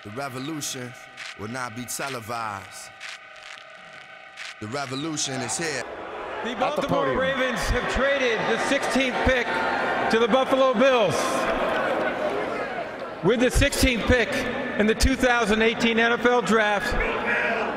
The revolution will not be televised. The revolution is here. The Baltimore Ravens have traded the 16th pick to the Buffalo Bills. With the 16th pick in the 2018 NFL Draft,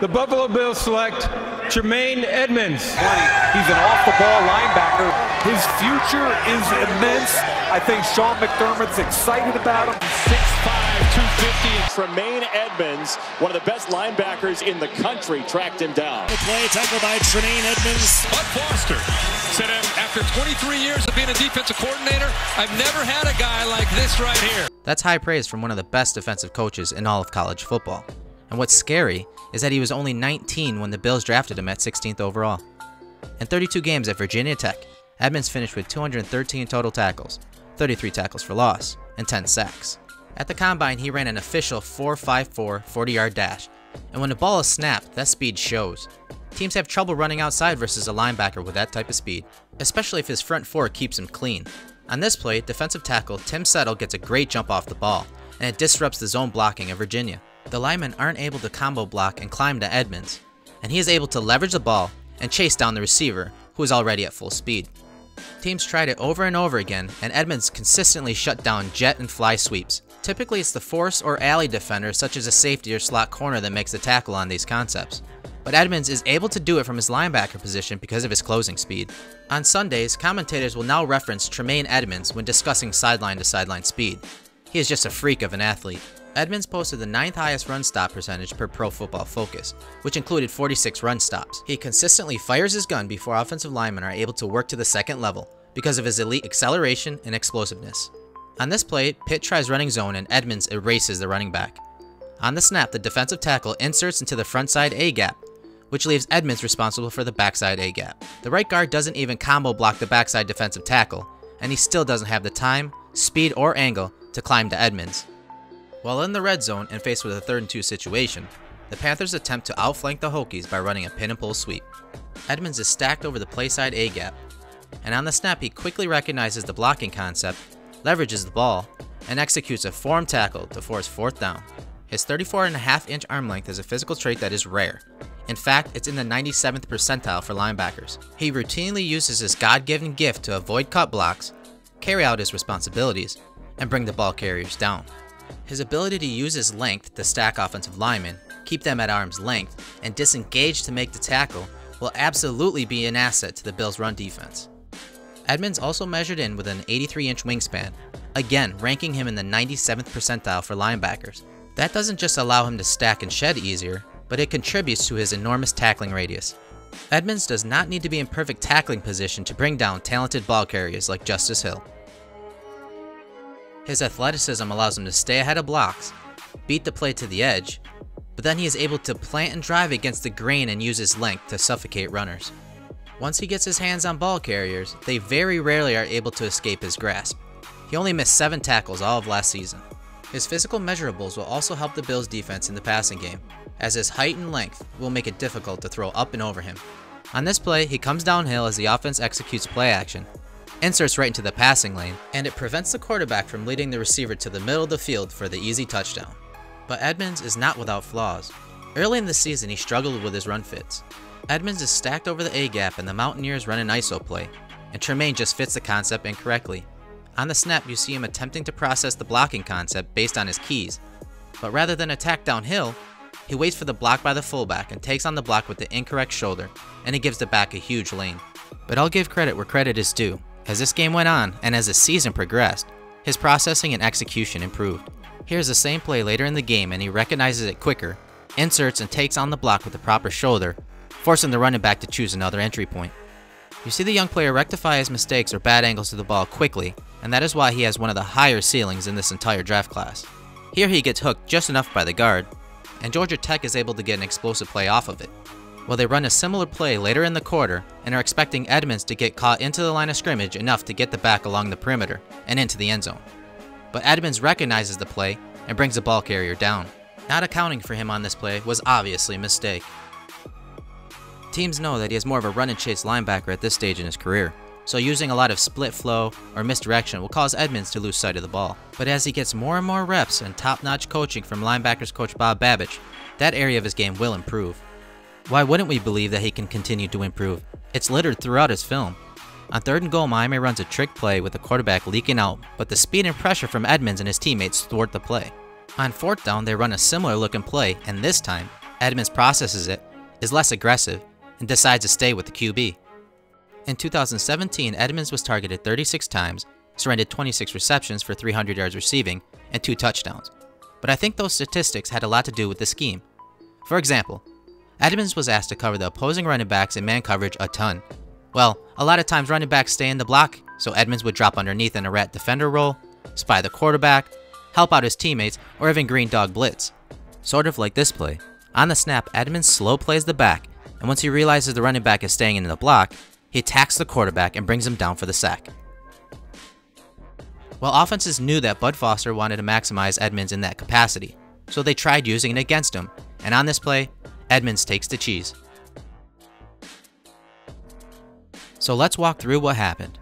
the Buffalo Bills select Tremaine Edmunds. He's an off-the-ball linebacker. His future is immense. I think Sean McDermott's excited about him. 6'5", 250. Tremaine Edmunds, one of the best linebackers in the country, tracked him down. The play tackled by Tremaine Edmunds. Bud Foster said, after 23 years of being a defensive coordinator, I've never had a guy like this right here. That's high praise from one of the best defensive coaches in all of college football. And what's scary is that he was only 19 when the Bills drafted him at 16th overall. In 32 games at Virginia Tech, Edmunds finished with 213 total tackles, 33 tackles for loss, and 10 sacks. At the combine, he ran an official 4.54 40-yard dash, and when the ball is snapped, that speed shows. Teams have trouble running outside versus a linebacker with that type of speed, especially if his front four keeps him clean. On this play, defensive tackle Tim Settle gets a great jump off the ball, and it disrupts the zone blocking of Virginia. The linemen aren't able to combo block and climb to Edmunds, and he is able to leverage the ball and chase down the receiver, who is already at full speed. Teams tried it over and over again, and Edmunds consistently shut down jet and fly sweeps. Typically it's the force or alley defender such as a safety or slot corner that makes the tackle on these concepts. But Edmunds is able to do it from his linebacker position because of his closing speed. On Sundays, commentators will now reference Tremaine Edmunds when discussing sideline-to-sideline speed. He is just a freak of an athlete. Edmunds posted the 9th highest run stop percentage per Pro Football Focus, which included 46 run stops. He consistently fires his gun before offensive linemen are able to work to the second level because of his elite acceleration and explosiveness. On this play, Pitt tries running zone and Edmunds erases the running back. On the snap, the defensive tackle inserts into the front side A-gap, which leaves Edmunds responsible for the backside A-gap. The right guard doesn't even combo block the backside defensive tackle, and he still doesn't have the time, speed, or angle to climb to Edmunds. While in the red zone and faced with a 3rd and 2 situation, the Panthers attempt to outflank the Hokies by running a pin and pull sweep. Edmunds is stacked over the play side A-gap, and on the snap he quickly recognizes the blocking concept, leverages the ball, and executes a form tackle to force 4th down. His 34.5-inch arm length is a physical trait that is rare. In fact, it's in the 97th percentile for linebackers. He routinely uses his God-given gift to avoid cut blocks, carry out his responsibilities, and bring the ball carriers down. His ability to use his length to stack offensive linemen, keep them at arm's length, and disengage to make the tackle will absolutely be an asset to the Bills' run defense. Edmunds also measured in with an 83-inch wingspan, again ranking him in the 97th percentile for linebackers. That doesn't just allow him to stack and shed easier, but it contributes to his enormous tackling radius. Edmunds does not need to be in perfect tackling position to bring down talented ball carriers like Justice Hill. His athleticism allows him to stay ahead of blocks, beat the play to the edge, but then he is able to plant and drive against the grain and use his length to suffocate runners. Once he gets his hands on ball carriers, they very rarely are able to escape his grasp. He only missed 7 tackles all of last season. His physical measurables will also help the Bills' defense in the passing game, as his height and length will make it difficult to throw up and over him. On this play, he comes downhill as the offense executes play action, inserts right into the passing lane, and it prevents the quarterback from leading the receiver to the middle of the field for the easy touchdown. But Edmunds is not without flaws. Early in the season, he struggled with his run fits. Edmunds is stacked over the A-gap and the Mountaineers run an ISO play, and Tremaine just fits the concept incorrectly. On the snap, you see him attempting to process the blocking concept based on his keys, but rather than attack downhill, he waits for the block by the fullback and takes on the block with the incorrect shoulder, and he gives the back a huge lane. But I'll give credit where credit is due. As this game went on, and as the season progressed, his processing and execution improved. Here's the same play later in the game and he recognizes it quicker, inserts and takes on the block with the proper shoulder, forcing the running back to choose another entry point. You see the young player rectify his mistakes or bad angles to the ball quickly, and that is why he has one of the higher ceilings in this entire draft class. Here he gets hooked just enough by the guard, and Georgia Tech is able to get an explosive play off of it. Well, they run a similar play later in the quarter and are expecting Edmunds to get caught into the line of scrimmage enough to get the back along the perimeter and into the end zone. But Edmunds recognizes the play and brings the ball carrier down. Not accounting for him on this play was obviously a mistake. Teams know that he is more of a run and chase linebacker at this stage in his career, so using a lot of split flow or misdirection will cause Edmunds to lose sight of the ball. But as he gets more and more reps and top-notch coaching from linebackers coach Bob Babich, that area of his game will improve. Why wouldn't we believe that he can continue to improve? It's littered throughout his film. On 3rd and goal, Miami runs a trick play with the quarterback leaking out, but the speed and pressure from Edmunds and his teammates thwart the play. On 4th down, they run a similar looking play, and this time, Edmunds processes it, is less aggressive, and decides to stay with the QB. In 2017, Edmunds was targeted 36 times, surrendered 26 receptions for 300 yards receiving, and 2 touchdowns. But I think those statistics had a lot to do with the scheme. For example, Edmunds was asked to cover the opposing running backs in man coverage a ton. Well, a lot of times running backs stay in the block, so Edmunds would drop underneath in a rat defender role, spy the quarterback, help out his teammates, or even green dog blitz. Sort of like this play. On the snap, Edmunds slow plays the back, and once he realizes the running back is staying in the block, he attacks the quarterback and brings him down for the sack. Well, offenses knew that Bud Foster wanted to maximize Edmunds in that capacity, so they tried using it against him, and on this play, Edmunds takes the cheese. So let's walk through what happened.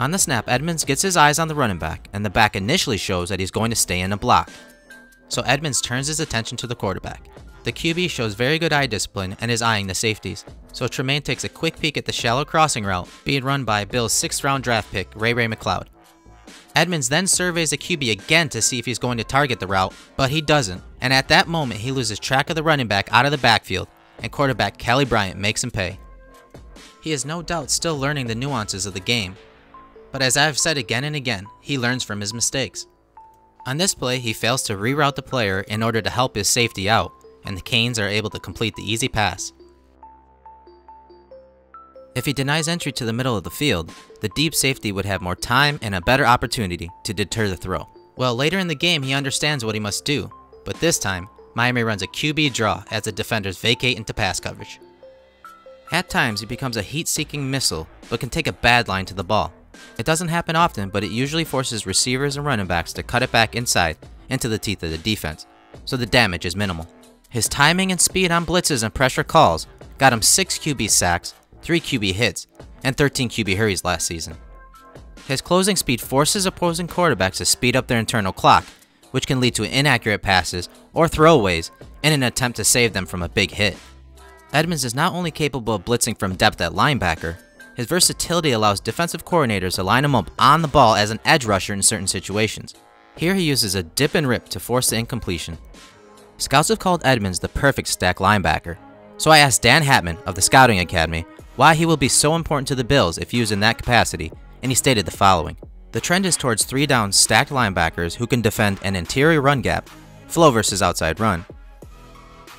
On the snap, Edmunds gets his eyes on the running back, and the back initially shows that he's going to stay in a block. So Edmunds turns his attention to the quarterback. The QB shows very good eye discipline and is eyeing the safeties, so Tremaine takes a quick peek at the shallow crossing route being run by Bill's 6th round draft pick, Ray McLeod. Edmunds then surveys the QB again to see if he's going to target the route, but he doesn't, and at that moment he loses track of the running back out of the backfield, and quarterback Kelly Bryant makes him pay. He is no doubt still learning the nuances of the game, but as I've said again and again, he learns from his mistakes. On this play, he fails to reroute the player in order to help his safety out, and the Canes are able to complete the easy pass. If he denies entry to the middle of the field, the deep safety would have more time and a better opportunity to deter the throw. Well, later in the game, he understands what he must do, but this time, Miami runs a QB draw as the defenders vacate into pass coverage. At times, he becomes a heat-seeking missile, but can take a bad line to the ball. It doesn't happen often, but it usually forces receivers and running backs to cut it back inside into the teeth of the defense, so the damage is minimal. His timing and speed on blitzes and pressure calls got him 6 QB sacks, 3 QB hits, and 13 QB hurries last season. His closing speed forces opposing quarterbacks to speed up their internal clock, which can lead to inaccurate passes or throwaways in an attempt to save them from a big hit. Edmunds is not only capable of blitzing from depth at linebacker, his versatility allows defensive coordinators to line him up on the ball as an edge rusher in certain situations. Here he uses a dip and rip to force the incompletion. Scouts have called Edmunds the perfect stack linebacker, so I asked Dan Hatman of the Scouting Academy why he will be so important to the Bills if used in that capacity, and he stated the following. The trend is towards 3-down stacked linebackers who can defend an interior run gap, flow versus outside run,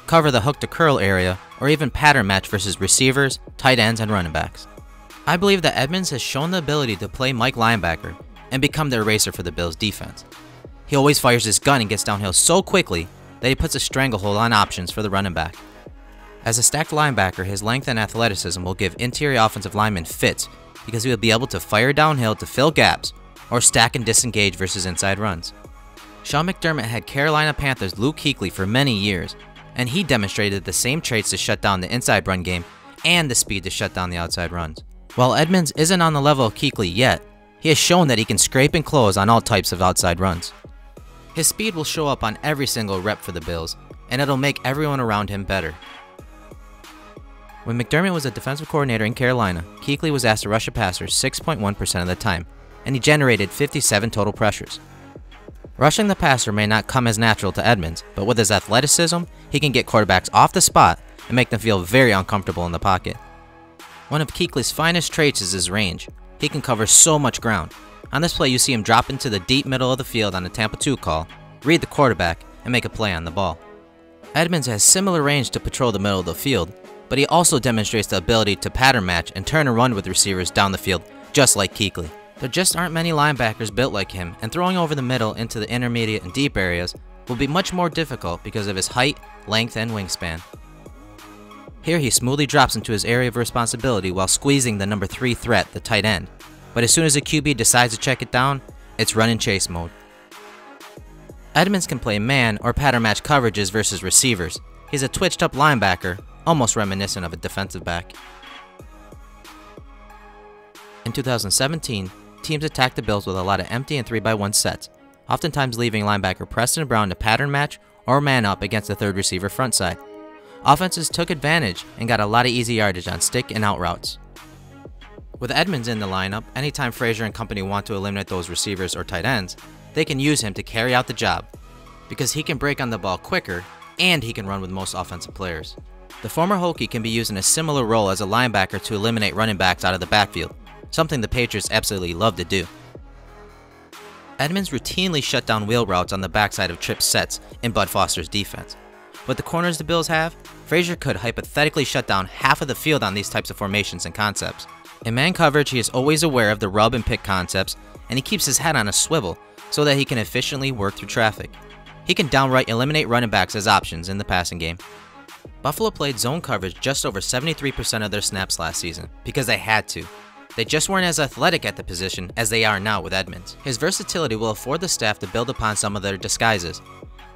cover the hook to curl area, or even pattern match versus receivers, tight ends, and running backs. I believe that Edmunds has shown the ability to play Mike linebacker and become the eraser for the Bills defense. He always fires his gun and gets downhill so quickly that he puts a stranglehold on options for the running back. As a stacked linebacker, his length and athleticism will give interior offensive linemen fits because he will be able to fire downhill to fill gaps or stack and disengage versus inside runs. Sean McDermott had Carolina Panthers Luke Kuechly for many years, and he demonstrated the same traits to shut down the inside run game and the speed to shut down the outside runs. While Edmunds isn't on the level of Kuechly yet, he has shown that he can scrape and close on all types of outside runs. His speed will show up on every single rep for the Bills, and it'll make everyone around him better. When McDermott was a defensive coordinator in Carolina, Kuechly was asked to rush a passer 6.1% of the time, and he generated 57 total pressures. Rushing the passer may not come as natural to Edmunds, but with his athleticism, he can get quarterbacks off the spot and make them feel very uncomfortable in the pocket. One of Kuechly's finest traits is his range. He can cover so much ground. On this play, you see him drop into the deep middle of the field on a Tampa 2 call, read the quarterback, and make a play on the ball. Edmunds has similar range to patrol the middle of the field, but he also demonstrates the ability to pattern match and turn and run with receivers down the field, just like Kuechly. There just aren't many linebackers built like him, and throwing over the middle into the intermediate and deep areas will be much more difficult because of his height, length, and wingspan. Here he smoothly drops into his area of responsibility while squeezing the number 3 threat, the tight end. But as soon as a QB decides to check it down, it's run and chase mode. Edmunds can play man or pattern match coverages versus receivers. He's a twitched up linebacker, almost reminiscent of a defensive back. In 2017, teams attacked the Bills with a lot of empty and 3x1 sets, oftentimes leaving linebacker Preston Brown to pattern match or man up against the third receiver front side. Offenses took advantage and got a lot of easy yardage on stick and out routes. With Edmunds in the lineup, anytime Frazier and company want to eliminate those receivers or tight ends, they can use him to carry out the job, because he can break on the ball quicker and he can run with most offensive players. The former Hokie can be used in a similar role as a linebacker to eliminate running backs out of the backfield, something the Patriots absolutely love to do. Edmunds routinely shut down wheel routes on the backside of trip sets in Bud Foster's defense. With the corners the Bills have, Frazier could hypothetically shut down half of the field on these types of formations and concepts. In man coverage, he is always aware of the rub and pick concepts, and he keeps his head on a swivel so that he can efficiently work through traffic. He can downright eliminate running backs as options in the passing game. Buffalo played zone coverage just over 73% of their snaps last season because they had to. They just weren't as athletic at the position as they are now with Edmunds. His versatility will afford the staff to build upon some of their disguises,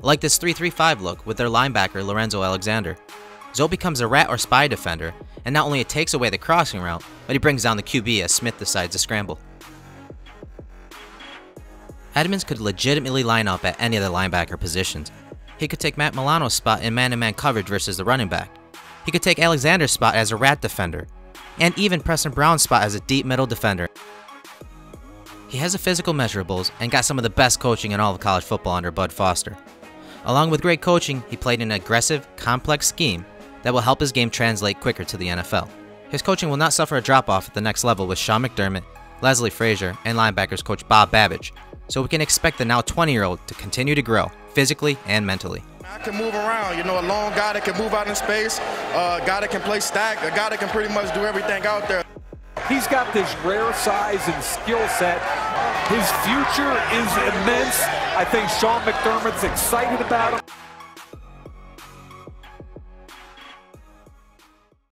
like this 3-3-5 look with their linebacker Lorenzo Alexander. Zoe becomes a rat or spy defender, and not only it takes away the crossing route, but he brings down the QB as Smith decides to scramble. Edmunds could legitimately line up at any of the linebacker positions. He could take Matt Milano's spot in man-to-man coverage versus the running back. He could take Alexander's spot as a rat defender, and even Preston Brown's spot as a deep middle defender. He has the physical measurables and got some of the best coaching in all of college football under Bud Foster. Along with great coaching, he played an aggressive, complex scheme that will help his game translate quicker to the NFL. His coaching will not suffer a drop-off at the next level with Sean McDermott, Leslie Frazier, and linebackers coach Bob Babbage, so we can expect the now 20-year-old to continue to grow, physically and mentally. I can move around, a long guy that can move out in space, a guy that can play stack, a guy that can pretty much do everything out there. He's got this rare size and skill set. His future is immense. I think Sean McDermott's excited about him.